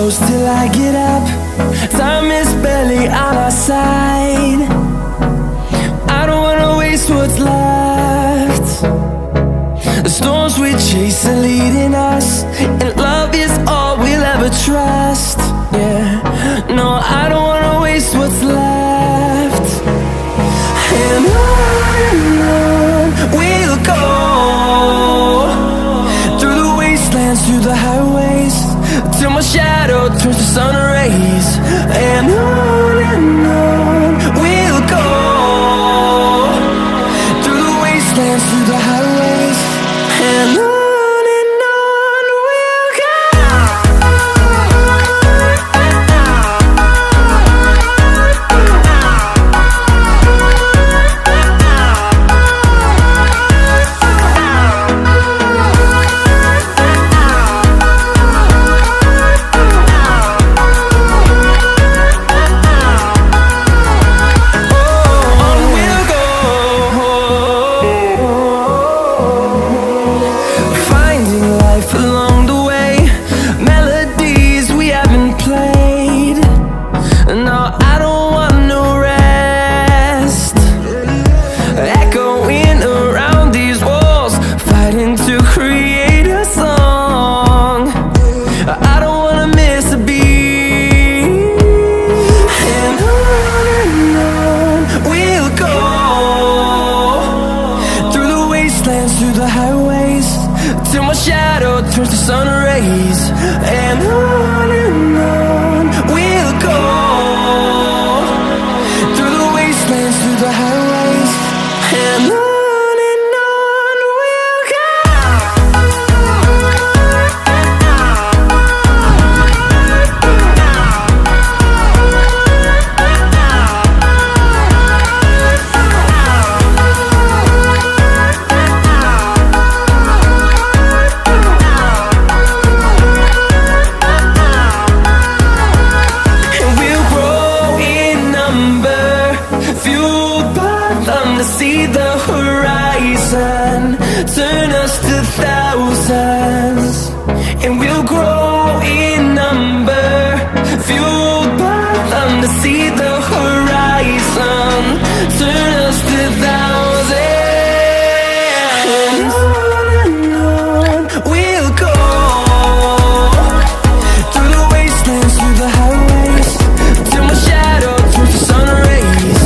close till I get up. Time is barely on our side. I don't wanna waste what's left. The storms we chase are leading us, and love is all we'll ever trust. Yeah, no, I don't wanna waste what's left. And on we'll go, through the wastelands, through the highways, till my shadow turns to sun rays. And on we'll go, through the wastelands, through the highways, and on we'll go. Through the highways, till my shadow turns to sun rays. And on we'll go, through the wastelands, through the highways, and on we'll go. See the horizon, turn us to thousands, and we'll grow in number, fueled by them to see the horizon, turn us to thousands. And on we'll go, through the wastelands, through the highways, till my shadow turns to sun rays.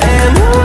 And on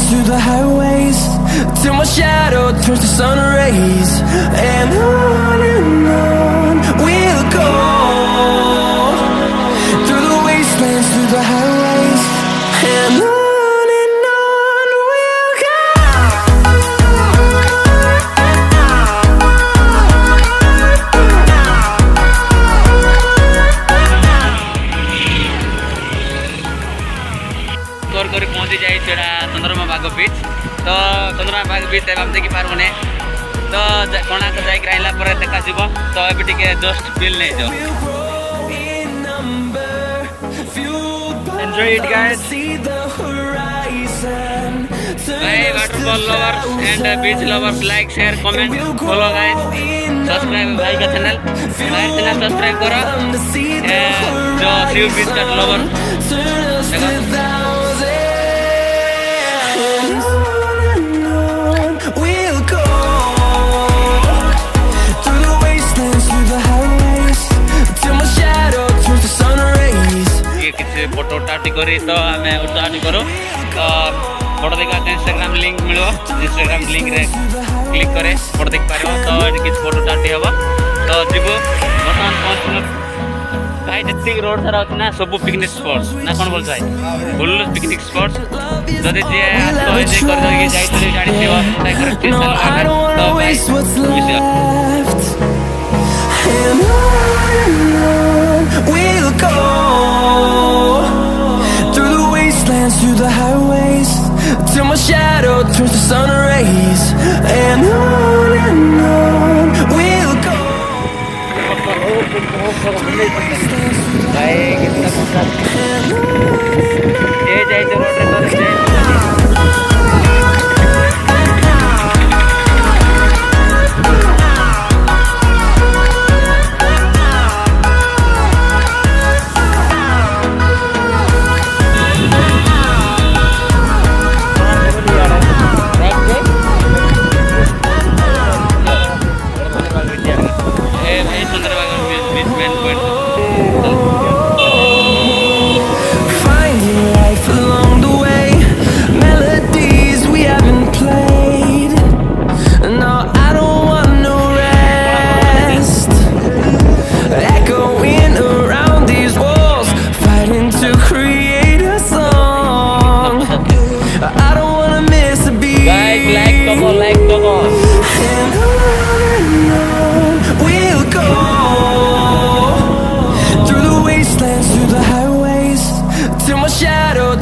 through the highways, till my shadow turns to sun rays. And on we'll go, through the wastelands, through the highways, and on we'll go. କରି ପହଞ୍ଚି ଯାଇଛି ଏଟା ଚନ୍ଦ୍ରମା ବାଗ beach. ତ ଚନ୍ଦ୍ରମା ବାଗ beach ଏବେ ଆମେ ଦେଖିପାରିବୁନି, ତ କୋଣାର୍କ ଯାଇକି ଆସିଲା ପରେ ଦେଖାଯିବ। ତ ଏବେ ଟିକେ ଜଷ୍ଟ ଫିଲ୍ ନେଇଯାଅ। Enjoy it guys. Bye waterfall lovers and beach lovers, like share comment follow guys, subscribe भाई का चैनल, हमारे चैनल सब्सक्राइब करो। जो शिव बीच का लवर देखो। उठाउटी करी तो आम उठाउटी करूँ तो फोटो देखा इंस्टाग्राम लिंक मिल इंस्टाग्राम लिंक रे क्लिक करे फोटो देख पार तो ये किसी फोटो उठाउटी हम तो जीव बर्तमान पहुँचल भाई जी रोड सारा अच्छे ना सब पिकनिक स्पॉट्स ना कौन बोल भाई फुल पिकनिक स्पॉट्स जदि जी we'll go through the wastelands, through the highways, till my shadow turns to sun rays, and on we'll go.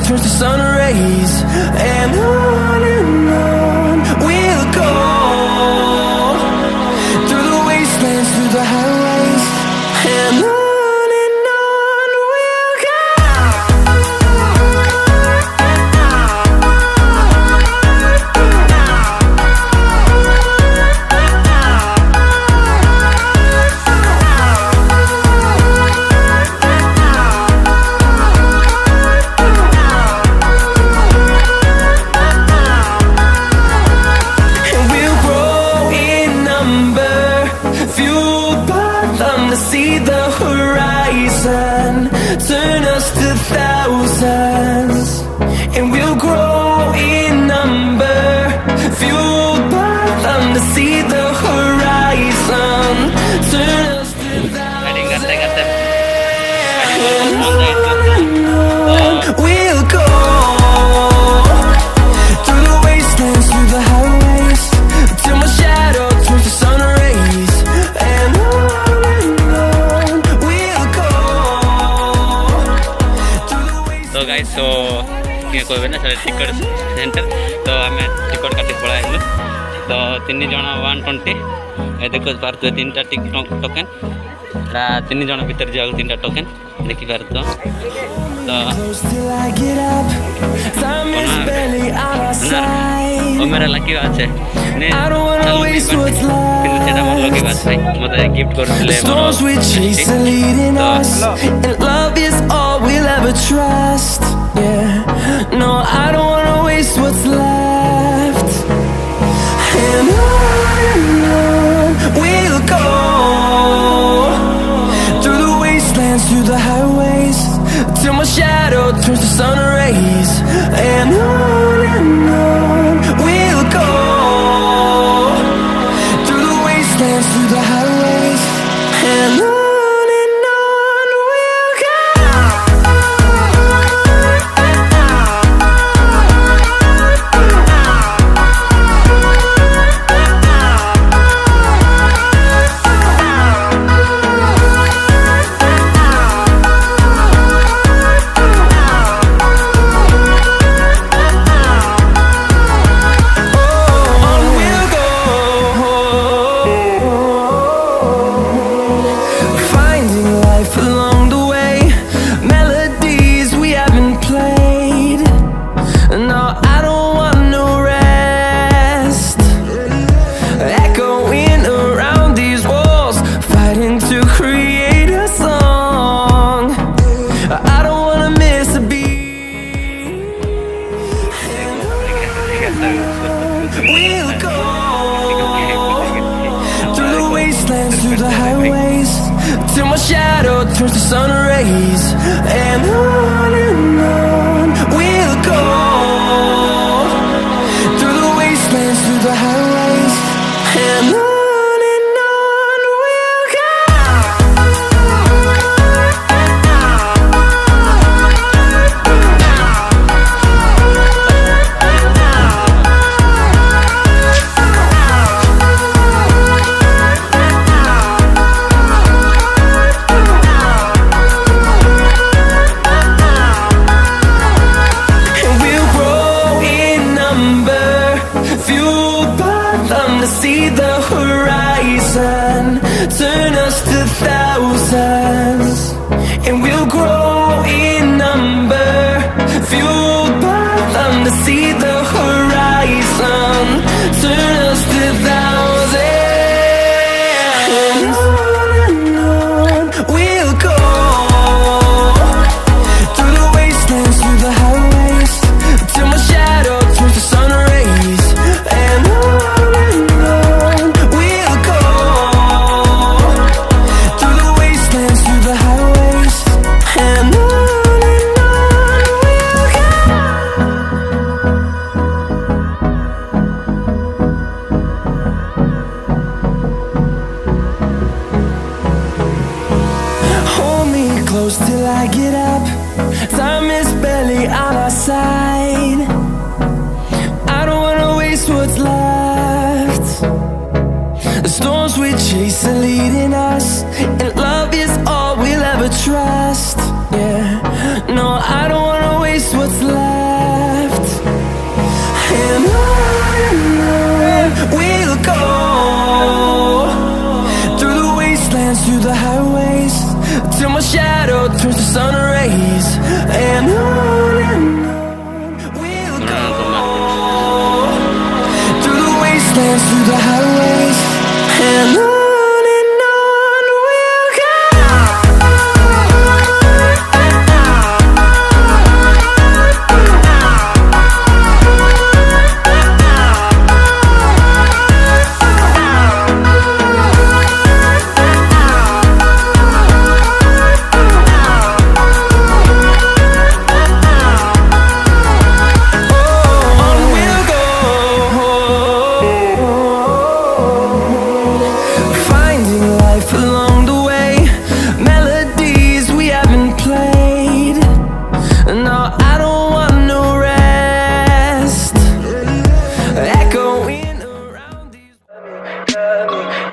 Turns to sun rays, and on we'll go through the wastelands, through the highways, and on we'll go. See the horizon turn us to thousands, and we'll grow in number, fueled by them to see the horizon turn us to thousands. We'll go through the wastelands, through the highways, till my shadow turns to sun rays, and तो guys so क्या कहबे ना सारे ticket centre तो आम ticket काटी पड़ा आइलु तो 3 जन 120 ए देखो पारतो 3टा टोकन रा 3 जन भीतर जाऊ 3टा टोकन देखि पारतो तो ओ मेरा लकी बात है ने चलो किन सेटा मन लकी बात है मते गिफ्ट करथिले we'll ever trust. Yeah, no, I don't wanna waste what's left. And on we'll go through the wastelands, through the highways, till my shadow turns to sun rays. And on we'll go through the wastelands, through the highways, and on. We'll go through the wastelands, through the highways, till my shadow turns to sun rays. And on we'll go, through the wastelands, through the highways, and on we'll go. To see the horizon, turn us to thousands, and we'll grow in number, fueled by them. To see the horizon, turn us to thousands, and on we'll go, through the wastelands, through the highways, till my shadow turns to sun rays. And close till I get up. Time is barely on our side. I don't wanna waste what's left. The storms we chase are leading us, and love is all we'll ever trust. Yeah, no, I don't wanna waste what's left. And on we'll go, through the wastelands, through the highways, till my shadow turns to sun rays. And on we'll go, through the wastelands, through the highways, and on.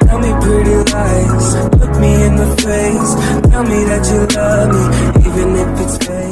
Tell me pretty lies, look me in the face, tell me that you love me, even if it's fake.